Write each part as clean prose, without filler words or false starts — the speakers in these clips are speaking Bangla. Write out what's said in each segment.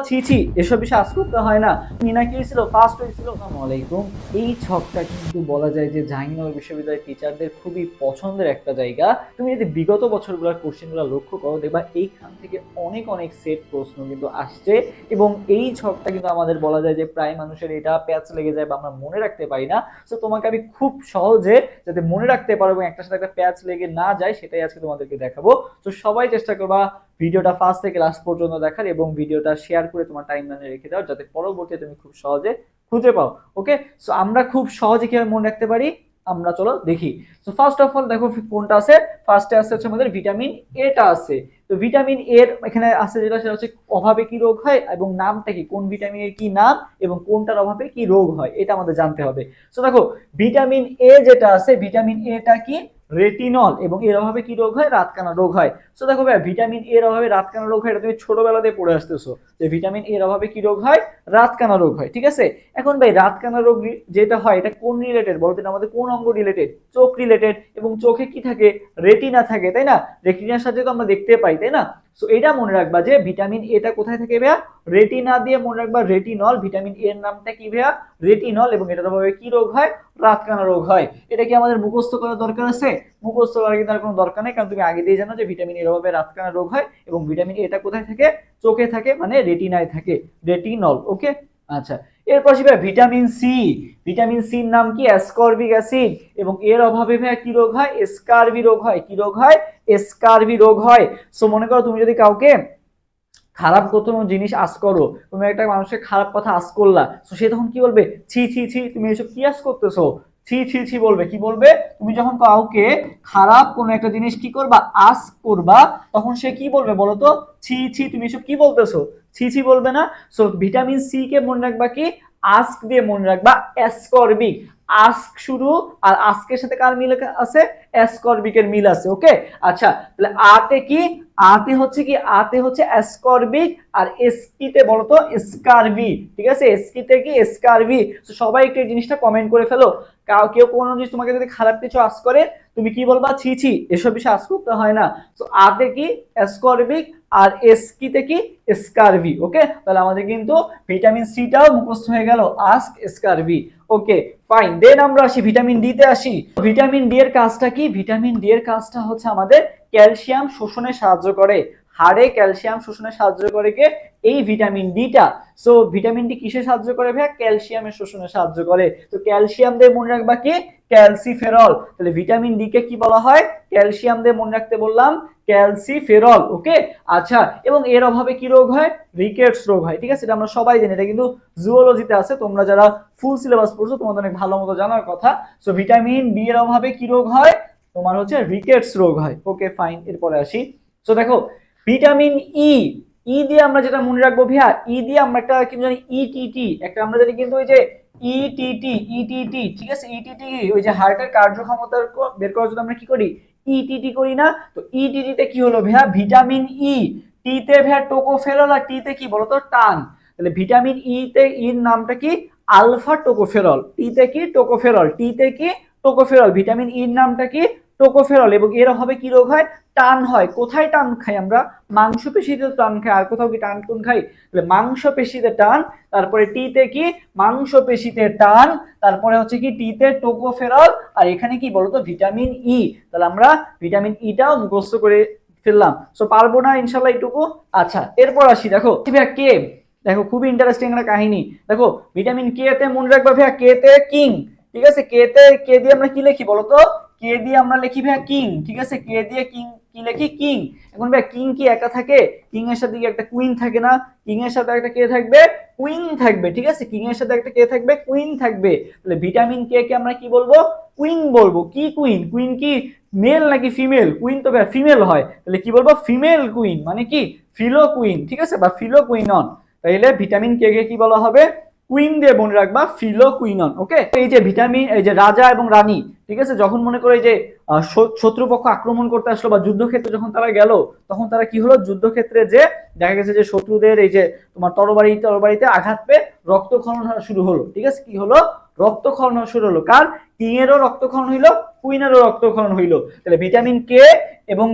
ছি ছি এসব বিষয়ে আজ করতে হয় না, মিনা কি হয়েছিল ফার্স্ট হয়েছিল। আসসালামু আলাইকুম। এই ছকটা কিন্তু বলা যায় যে জাহাঙ্গীরনগর বিশ্ববিদ্যালয়ের টিচারদের খুবই পছন্দের একটা জায়গা। তুমি যদি বিগত বছরগুলোর কোশ্চেনগুলো লক্ষ্য করো দেখবা এইখান থেকে অনেক অনেক সেট প্রশ্ন কিন্তু আসছে, এবং এই ছকটা কিন্তু আমাদের বলা যায় যে প্রায় মানুষের এটা প্যাচ লেগে যায় বা আমরা মনে রাখতে পারি না। তো তোমাকে আমি খুব সহজে যাতে মনে রাখতে পারো এবং একটার সাথে একটা প্যাচ লেগে না যায় সেটাই আজকে তোমাদেরকে দেখাবো। তো সবাই চেষ্টা করবা ভিডিওটা ফার্স্ট থেকে লাস্ট পর্যন্ত দেখার এবং ভিডিওটা শেয়ার করে তোমার টাইমলাইনে রেখে দাও যাতে পরবর্তীতে তুমি খুব সহজে খুঁজে পাও। ওকে, সো আমরা খুব সহজে কিভাবে মনে রাখতে পারি আমরা চলো দেখি। সো ফার্স্ট অফ অল দেখো কোনটা আছে, ফার্স্টে আছে হচ্ছে আমাদের ভিটামিন এটা আছে। তো ভিটামিন এর এখানে আছে যেটা সেটা হচ্ছে অভাবে কি রোগ হয় এবং নামটা কি, কোন ভিটামিনের কি নাম এবং কোনটার অভাবে কি রোগ হয় এটা আমাদের জানতে হবে। সো দেখো ভিটামিন এ যেটা আছে, ভিটামিন এটা কি রেটিনল, এবং এর অভাবে কি রোগ হয় রাতকানা রোগ হয়। সো দেখো ভাই ভিটামিন এর অভাবে রাতকানা রোগ হয়, এটা তুমি ছোটবেলাতে পড়ে আসতেছো যে ভিটামিন এর অভাবে কি রোগ হয় রাতকানা রোগ হয়, ঠিক আছে। এখন ভাই রাতকানা রোগ যেটা হয় এটা কোন রিলেটেড বলতে, আমাদের কোন অঙ্গ রিলেটেড, চোখ রিলেটেড, এবং চোখে কি থাকে রেটিনা থাকে তাই না, রেটিনার সাথে তো আমরা দেখতে পাই তাই না। সো এটা মনে রাখবা যে ভিটামিন এটা কোথায় থাকে ভাইয়া রেটিনা দিয়ে মনে রাখবা রেটিনল, ভিটামিন এর নামটা কি ভাইয়া রেটিনল, এবং এটার অভাবে কি রোগ হয় রাতকানা রোগ হয়। এটা কি আমাদের মুখস্থ করার দরকার আছে? মুখস্থ করার কিন্তু আর কোনো দরকার নেই, কারণ তুমি আগে দিয়ে জানো যে ভিটামিন এর অভাবে রাতকানা রোগ হয় এবং ভিটামিন এটা কোথায় থাকে চোখে থাকে মানে রেটিনায় থাকে, রেটিনল। ওকে, আচ্ছা এরপর আসবে ভিটামিন সি। ভিটামিন সির নাম কি অ্যাসকর্বিক অ্যাসিড, এবং এর অভাবে ভাইয়া কি রোগ হয় স্কারবি রোগ হয়। কি রোগ হয় স্কারবি রোগ হয়। সো মনে করো তুমি যদি কাউকে খারাপ কোনো জিনিস আজ করো, তুমি একটা মানুষের খারাপ কথা আজ করলা, তো সে তখন কি বলবে ছি ছি ছি তুমি এসব কি আজ করতেছো, ছি ছি ছি বলবে। কি বলবে তুমি যখন কাউকে খারাপ কোনো একটা জিনিস কি করবা আজ করবা তখন সে কি বলবে বলো তো, ছি ছি তুমি এসব কি বলতেছো, ছি ছি বলবে না। সো ভিটামিন সি কে মনে রাখবা কি আস্ক দিয়ে মনে রাখবা অ্যাসকর্বিক, আস্ক শুরু আর আস্কের সাথে কার মিল আছে অ্যাসকর্বিকের মিল আছে। ওকে, আচ্ছা তাহলে আতে কি আতে হচ্ছে কি আতে হচ্ছে অ্যাসকর্বিক, আর এসকিতে বলতো স্কারবি, ঠিক আছে এসকিতে কি স্কারবি। তো সবাই একটু এই জিনিসটা কমেন্ট করে ফেলো, কেউ কোনো জিনিস তোমাকে যদি খারাপ কিছু আজ করে তুমি কি বলবা ছি ছি এসব বিষয়ে আজ করতে হয় না। তো আতে কি অ্যাসকর্বিক আর এসকিতে কি স্কারবি। ওকে, তাহলে আমাদের কিন্তু ভিটামিন সিটাও মুখস্থ হয়ে গেল আস্ক স্কারবি। ওকে ফাইন, দেন আমরা আসি ভিটামিন ডি তে আসি। ভিটামিন ডি এর কাজটা কি, ভিটামিন ডি এর কাজটা হচ্ছে আমাদের ক্যালসিয়াম শোষণে সাহায্য করে, হাড়ে ক্যালসিয়াম শোষণে সাহায্য করে কে এই ভিটামিন ডিটা। সো ভিটামিন ডি কিসে সাহায্য করে ভাইয়া ক্যালসিয়ামের শোষণে সাহায্য করে। তো ক্যালসিয়াম দিয়ে মনে রাখবা কি ক্যালসিফেরল, তাহলে ভিটামিন ডি কে কি বলা হয় ক্যালসিয়াম দিয়ে মনে রাখতে বললাম ক্যালসিফেরল। ওকে, আচ্ছা এবং এর অভাবে কি রোগ হয় রিকেটস রোগ হয়, ঠিক আছে এটা আমরা সবাই জানি, এটা কিন্তু জুওলজিতে আছে, তোমরা যারা ফুল সিলেবাস পড়ছো তোমাদের অনেক ভালো মতো জানার কথা। সো ভিটামিন ডি এর অভাবে কি রোগ হয় তোমার হচ্ছে রিকেটস রোগ হয়। ওকে ফাইন, এরপরে আসি। সো দেখো ভিটামিন ই, ই দিয়ে আমরা যেটা মনে রাখবো ভাইয়া, ই দিয়ে আমরা একটা কিন্তু জানি ইটিটি, একটা আমরা জানি কিন্তু ওই যে ইটিটি ইটিটি, ঠিক আছে ইটিটি ওই যে হার্টের কার্যক্ষমতা বের করার জন্য আমরা কি করি ইটিটি করি না। তো ইটিটি তে কি হলো ভাইয়া ভিটামিন ই, টি তে ভাইয়া টোকোফেরল আর টি তে কি বলতো টান, তাহলে ভিটামিন ই তে ইর নামটা কি আলফা টোকোফেরল, টি তে কি টোকোফেরল, টি তে কি টোকোফেরল, ভিটামিন ইর নামটা কি টোকোফেরল, এবং এর অভাবে কি রোগ হয় টান হয়। কোথায় টান খাই আমরা মাংসপেশিতে টান খাই, আর কোথাও কি টান কোন খাই তাহলে মাংসপেশিতে টান, তারপরে টি তে কি মাংসপেশিতে টান, তারপরে হচ্ছে কি টি তে টোকোফেরল, আর এখানে কি বলতো ভিটামিন ই। তাহলে আমরা ভিটামিন ইটাও মুখস্থ করে ফেললাম। সো পারবো না ইনশাল্লাহ এইটুকু। আচ্ছা এরপর আসি, দেখো কে, দেখো খুবই ইন্টারেস্টিং একটা কাহিনী। দেখো ভিটামিন কে তে মনে রাখবা ভাইয়া কে তে কিং, ঠিক আছে কে তে কে দিয়ে আমরা কি লিখি বলতো কে দিয়ে আমরা লিখি ভাইয়া কিং, ঠিক আছে কে দিয়ে কিং কি লিখি কিং। এখন ভাইয়া কিং কি একা থাকে, কিং এর সাথে কি একটা কুইন থাকে না, কিং এর সাথে একটা কে থাকবে কুইন থাকবে, ঠিক আছে কিং এর সাথে একটা কে থাকবে কুইন থাকবে। তাহলে ভিটামিন কে কে আমরা কি বলবো কুইন বলবো। কি কুইন, কুইন কি মেল নাকি ফিমেল, কুইন তো ভাইয়া ফিমেল হয়, তাহলে কি বলবো ফিমেল কুইন মানে কি ফিলো কুইন, ঠিক আছে বা ফিলো কুইনন। তাইলে ভিটামিন কে কে কি বলা হবে কুইন দিয়ে মনে রাখবা ফিলোকুইনন। ওকে, এই যে ভিটামিন এই যে রাজা এবং রানী, ঠিক আছে যখন মনে করে যে শত্রুপক্ষ আক্রমণ করতে আসলো বা যুদ্ধক্ষেত্রে যখন তারা গেল তখন তারা কি হলো যুদ্ধক্ষেত্রে যে দেখা গেছে যে শত্রুদের এই যে তোমার তরবারিতে আঘাত পেয়ে রক্তক্ষরণ শুরু হলো, ঠিক আছে কি হলো রক্তক্ষরণ শুরু হলো কার কিংয়েরও রক্তক্ষরণ হইলো, কুইনেরও রক্তক্ষরণ হইলো। তাহলে ভিটামিন কে এবং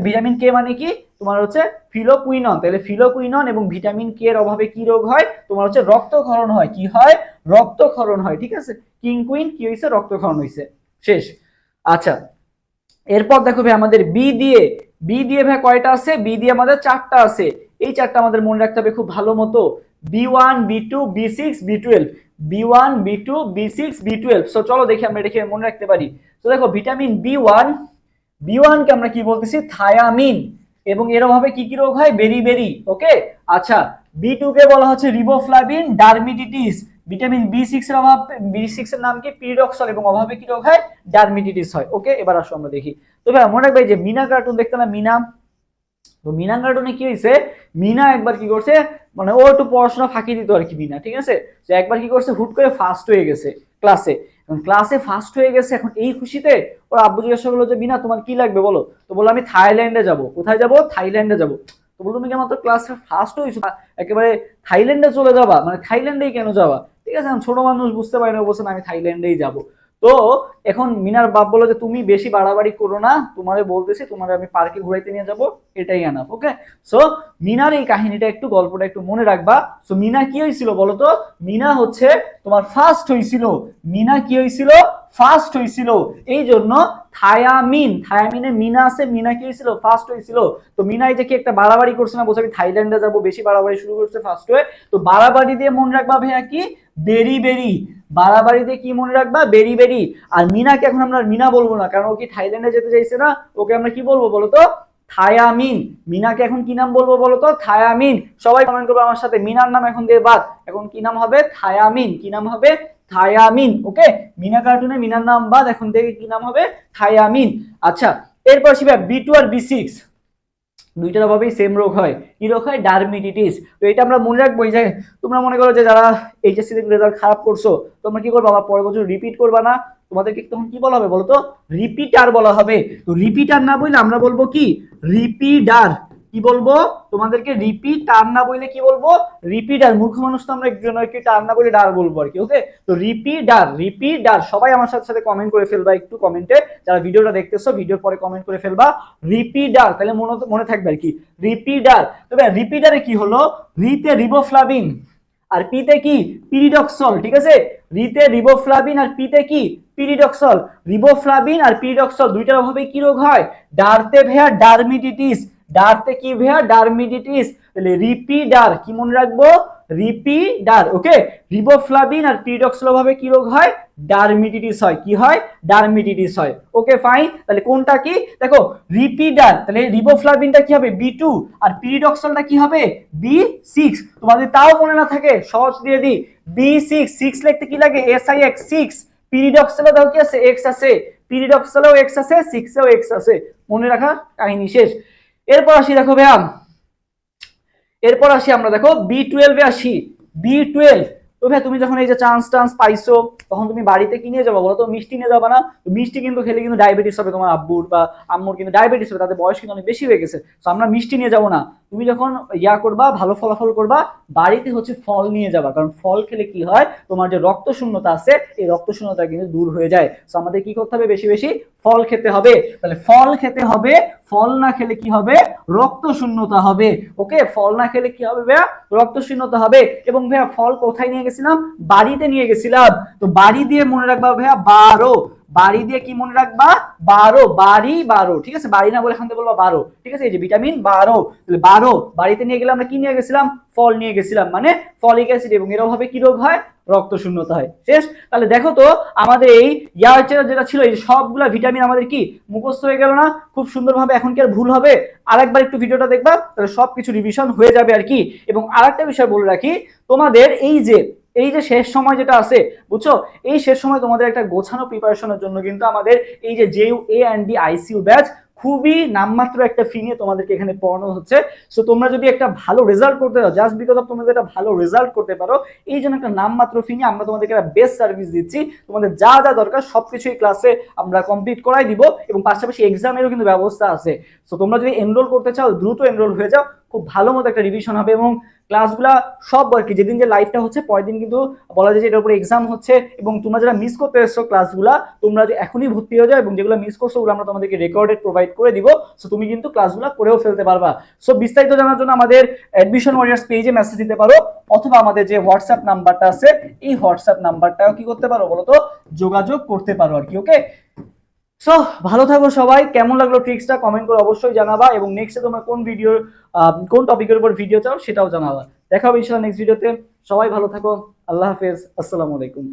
ভিটামিন কে মানে কি তোমার হচ্ছে ফিলোকুইনন। তাহলে ফিলোকুইনন এবং ভিটামিন কে এর অভাবে কি রোগ হয়, তোমার হচ্ছে রক্তক্ষরণ হয়। কি হয়? রক্তক্ষরণ হয়। ঠিক আছে, কিং কুইন কি হয়েছে? রক্তক্ষরণ হয়েছে। শেষ। আচ্ছা, এরপর দেখো ভাই আমাদের বি দিয়ে ভাই কয়টা আছে? বি দিয়ে আমাদের 4টা আছে। এই 4টা আমাদের মনে রাখতে হবে খুব ভালো মতো। B1 B2 B6 B12, B1 B2 B6 B12। So চলো দেখি আমরা এটা মনে রাখতে পারি। তো দেখো ভিটামিন B1 কে আমরা কি বলতেছি? থায়ামিন। এবং এর অভাবে কি কি রোগ হয়? বেরি। ওকে। আচ্ছা, B2 কে বলা হচ্ছে রিবোফ্লাভিন ডার্মিটিটিস। ভিটামিন B6 এর অভাব, B6 এর নাম কি? পিরিডক্সল। এবং অভাবে কি রোগ হয়? ডার্মিটিটিস হয়। ওকে, এবার আসো আমরা দেখি। তো ভাই মনে রাখবে যে মিনা কার্টুন দেখতে না, মিনা, তো মিনা কার্টুনে কি হয়েছে? মিনা একবার কি করছে, মানে ও একটু পড়াশোনা ফাঁকি দিত আর কি মিনা, ঠিক আছে। তো একবার কি করছে, হুট করে ফার্স্ট হয়ে গেছে ক্লাসে। ক্লাসে ফার্স্ট হয়ে গেছে, এখন এই খুশিতে ওর আব্বু জিজ্ঞাসা করলো যে মিনা তোমার কি লাগবে বলো। তো বললো আমি থাইল্যান্ডে যাব। কোথায় যাব? থাইল্যান্ডে যাব। তো বললো তুমি কেন তো ক্লাসে ফার্স্ট হয়েছো, একেবারে থাইল্যান্ডে চলে যাবা? মানে থাইল্যান্ডেই কেন যাবা? ঠিক আছে, ছোট মানুষ বুঝতে পারে না, বলছে না আমি থাইল্যান্ডেই যাব। তো এখন মিনার বাপ বললো যে তুমি বেশি বাড়াবাড়ি করো না, তোমারে বলতেছি, তোমারে আমি পার্কে ঘুরাইতে নিয়ে যাব, এটাই এনাফ। ওকে। সো মিনার এই কাহিনীটা একটু, গল্পটা একটু মনে রাখবা। সো মিনা কি হয়েছিল বলতো? মিনা হচ্ছে তোমার ফার্স্ট হয়েছিল। মিনা কি হয়েছিল? ফার্স্ট হয়েছিল। এই জন্য থায়ামিনে মিনা আছে, মিনা কি হয়েছিল? ফার্স্ট হয়েছিল। তো মিনা এই যে কি একটা বাড়াবাড়ি করছে না, বলছে আমি থাইল্যান্ডে যাবো, বেশি বাড়াবাড়ি শুরু করছে ফার্স্ট হয়ে। তো বাড়াবাড়ি দিয়ে মনে রাখবা ভাইয়া কি? বেরি। বাড়াবাড়ি দিয়ে কি মনে রাখবা? বেরি। আর মিনাকে এখন আমরা মিনা বলবো না, কারণ ও কি থাইল্যান্ডে যেতে চাইছে না। ওকে আমরা কি বলবো বলতো? থায়ামিন। মিনাকে এখন কি নাম বলবো বলতো? থায়ামিন। সবাই কমেন্ট করবে আমার সাথে, মিনার নাম এখন দিয়ে বাদ, এখন কি নাম হবে? থায়ামিন। কি নাম হবে? থায়ামিন। ওকে, মিনা কার্টুনে মিনার নাম বাদ, এখন থেকে কি নাম হবে? থায়ামিন। আচ্ছা, এরপর শিবা B2 আর B6 দুইটার অভাবেই সেম রোগ হয়। কি রোগ হয়? ডার্মিটিটিস। তো এটা আমরা মনে রাখবো যে তোমরা মনে করো যে যারা এইচএসসি তে রেজাল্ট খারাপ করছো, তোমরা কি করবে? আবার পরের বছর রিপিট করবা না, তোমাদেরকে তখন কি বলা হবে বলতো? রিপিটার বলা হবে। তো রিপিটার না বললে আমরা বলবো কি? রিপিডার। কি বলবো? তোমাদেরকে রিপিটার না বললে কি বলবো? রিপিডার। মূর্খ মানুষ তো আমরা একজন আর কি, টার না বলে ডার বলবো আর কি। ওকে, তো রিপিডার। সবাই আমার সাথে সাথে কমেন্ট করে ফেলবা একটু কমেন্টে, যারা ভিডিওটা দেখতেছো ভিডিওর পরে কমেন্ট করে ফেলবা রিপিডার, তাহলে মনে থাকবে আর কি। রিপিডার। তবে রিপিডারে কি হলো? রিতে রিবোফ্লাভিন আর পিতে কি? পিরিডক্সল। ঠিক আছে, রিতে রিবোফ্লাভিন আর পিতে কি? পিরিডক্সল। রিবোফ্লাভিন আর পিরিডক্সল দুইটার অভাবে কি রোগ হয়? ডারতে ভেয়া ডার্মিটিটিস। ডারতে কি ভেয়া? ডার্মিটিটিস। তাহলে রিপিডার। কি মনে রাখবো? রিপিডার। ওকে, রিবোফ্লাভিন আর পিরিডক্সল অভাবে কি রোগ হয়? ডার্মিটিটিস হয়। কি হয়? ডার্মিটিটিস হয়। Okay fine. তাহলে কোনটা কি? দেখো রিপিডার, তাহলে রিবোফ্লাভিনটা কি হবে? B2 আর পিরিডক্সলটা কি হবে? B6। তোমাদের তাও মনে না থাকে সহজ দিয়ে দিই, B6। 6 লিখতে কি লাগে? SIX 6। পিরিডক্সলে দাও কি আছে? X আছে। পিরিডক্সলেও X আছে, 6 এও X আছে। মনে রাখা, কাহিনী শেষ। এরপর আসি দেখো ভাইয়া, এরপর আসি আমরা দেখো B12 এ আসি। B12, তো ভাই তুমি যখন এই যে চান্স পাইছো, তখন তুমি বাড়িতে কি নিয়ে যাবো বলো তো? মিষ্টি নিয়ে যাবা না? মিষ্টি কিন্তু খেলে কিন্তু ডায়াবেটিস হবে, তোমার আব্বুর বা আম্মুর কিন্তু ডায়াবেটিস হবে, তাদের বয়স কিন্তু অনেক বেশি হয়ে গেছে। তো আমরা মিষ্টি নিয়ে যাবো না। তুমি যখন করবা, ভালো ফলাফল করবা, বাড়িতে হচ্ছে ফল নিয়ে যাবা, কারণ ফল খেলে কি হয়? তোমার যে রক্ত শূন্যতা আছে, এই রক্ত শূন্যতা কিন্তু দূর হয়ে যায়। তো আমাদের কি করতে হবে? বেশি বেশি ফল খেতে হবে। তাহলে ফল খেতে হবে, ফল না খেলে কি হবে? রক্ত শূন্যতা হবে। ওকে, ফল না খেলে কি হবে ভাইয়া? রক্ত শূন্যতা হবে। এবং ভাইয়া ফল কোথায় নিয়ে গেছিলাম? বাড়িতে নিয়ে গেছিলাম। তো বাড়ি দিয়ে মনে রাখবা ভাইয়া 12। বাড়ি দিয়ে কি মনে রাখবা? 12। বাড়ি 12। ঠিক আছে, বাড়ি না বলে এখান থেকে বলবা 12। ঠিক আছে, এই যে ভিটামিন 12, তাহলে 12 বাড়িতে নিয়ে গেলে আমরা কি নিয়ে গেছিলাম? ফল নিয়ে গেছিলাম, মানে ফলিক অ্যাসিড। এবং এর অভাবে কি রোগ হয়? রক্ত শূন্যতা হয়। শেষ। তাহলে দেখো তো আমাদের এই যেটা ছিল, এই সবগুলা ভিটামিন আমাদের কি মুখস্থ হয়ে গেল না খুব সুন্দরভাবে? এখন কি আর ভুল হবে? আরেকবার একটু ভিডিওটা দেখবা, তাহলে সবকিছু রিভিশন হয়ে যাবে আর কি। এবং আরেকটা বিষয় বলে রাখি, তোমাদের এই যে শেষ সময় যেটা আছে, বুঝছো, এই শেষ সময় তোমাদের একটা গোছানো প্রিপারেশনের জন্য কিন্তু আমাদের এই যে JUA&D ICU ব্যাচ খুবই নামমাত্র একটা ফি নিয়ে তোমাদেরকে এখানে পড়ানো হচ্ছে। সো তোমরা যদি একটা ভালো রেজাল্ট করতে পারো, জাস্ট বিকজ অফ তোমাদের একটা ভালো রেজাল্ট করতে পারো, এই জন্য একটা নামমাত্র ফি নিয়ে আমরা তোমাদেরকে একটা বেস্ট সার্ভিস দিচ্ছি। তোমাদের যা যা দরকার সবকিছু এই ক্লাসে আমরা কমপ্লিট করাই দিব, এবং পাশাপাশি এক্সামেরও কিন্তু ব্যবস্থা আছে। সো তোমরা যদি এনরোল করতে চাও, দ্রুত এনরোল হয়ে যাও, খুব ভালো মতো একটা রিভিশন হবে এবং ক্লাসগুলা সব আর কি যেদিন যে লাইভটা হচ্ছে পরের দিন কিন্তু বলা যায় যে এটার উপরে এক্সাম হচ্ছে এবং তোমরা যারা মিস করতে এসছো ক্লাসগুলা তোমরা যে এখনই ভর্তি হয়ে যাও এবং যেগুলো মিস করছো ওগুলো আমরা তোমাদেরকে রেকর্ডেড প্রোভাইড করে দিব। সো তুমি কিন্তু ক্লাসগুলো করেও ফেলতে পারবা। সো বিস্তারিত জানার জন্য আমাদের অ্যাডমিশন ওয়ারিয়ার্স পেজে মেসেজ দিতে পারো অথবা আমাদের যে হোয়াটসঅ্যাপ নাম্বারটা আছে এই হোয়াটসঅ্যাপ নাম্বারটাও কি করতে পারো বলো তো, যোগাযোগ করতে পারো আর কি। ওকে, সো ভালো থাকো সবাই। কেমন লাগলো ট্রিক্সটা কমেন্ট করে অবশ্যই জানাবা এবং নেক্সটে তোমরা কোন ভিডিও কোন টপিকের উপর ভিডিও চাও সেটাও জানাবা। দেখা হবে ইনশাআল্লাহ নেক্সট ভিডিওতে। সবাই ভালো থাকো, আল্লাহ হাফেজ, আসসালামু আলাইকুম।